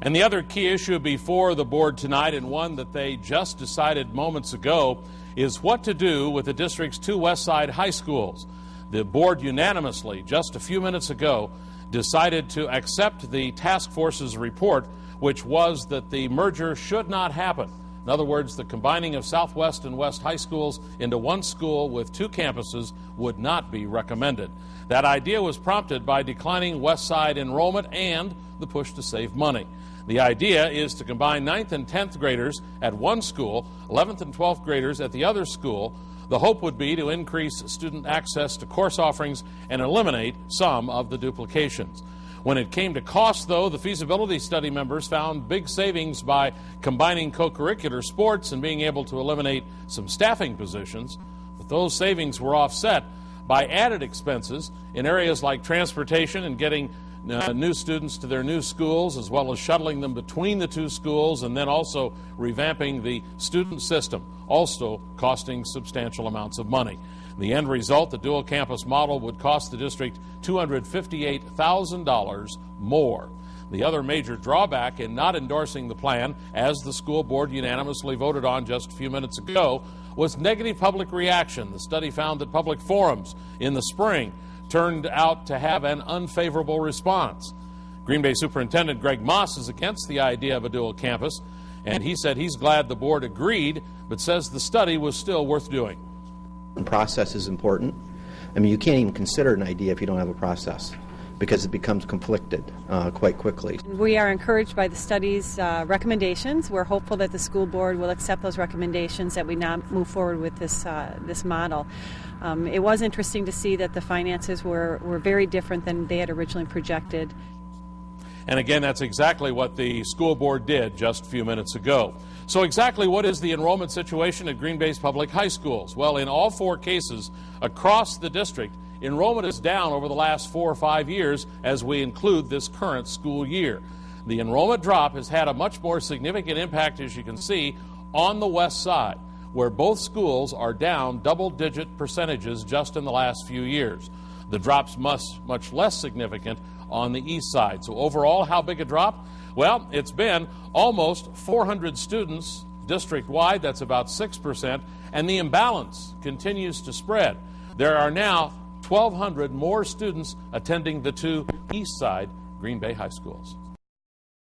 And the other key issue before the board tonight, and one that they just decided moments ago, is what to do with the district's two West Side high schools. The board unanimously, just a few minutes ago, decided to accept the task force's report, which was that the merger should not happen. In other words, the combining of Southwest and West high schools into one school with two campuses would not be recommended. That idea was prompted by declining West Side enrollment and the push to save money. The idea is to combine 9th and 10th graders at one school, 11th and 12th graders at the other school. The hope would be to increase student access to course offerings and eliminate some of the duplications. When it came to cost, though, the feasibility study members found big savings by combining co-curricular sports and being able to eliminate some staffing positions. But those savings were offset by added expenses in areas like transportation and getting new students to their new schools, as well as shuttling them between the two schools, and then also revamping the student system, also costing substantial amounts of money. The end result, the dual campus model, would cost the district $258,000 more. The other major drawback in not endorsing the plan, as the school board unanimously voted on just a few minutes ago, was negative public reaction. The study found that public forums in the spring turned out to have an unfavorable response. Green Bay Superintendent Greg Moss is against the idea of a dual campus, and he said he's glad the board agreed, but says the study was still worth doing. The process is important. I mean, you can't even consider an idea if you don't have a process, because it becomes conflicted quite quickly. We are encouraged by the study's recommendations. We're hopeful that the school board will accept those recommendations, that we now move forward with this model. It was interesting to see that the finances were very different than they had originally projected. And again, that's exactly what the school board did just a few minutes ago. So exactly what is the enrollment situation at Green Bay's public high schools? Well, in all four cases across the district, enrollment is down over the last 4 or 5 years as we include this current school year. The enrollment drop has had a much more significant impact, as you can see, on the West Side, where both schools are down double-digit percentages just in the last few years. The drop's much less significant on the East Side. So overall, how big a drop? Well, it's been almost 400 students district-wide. That's about 6%, and the imbalance continues to spread. There are now 1,200 more students attending the two East Side Green Bay high schools.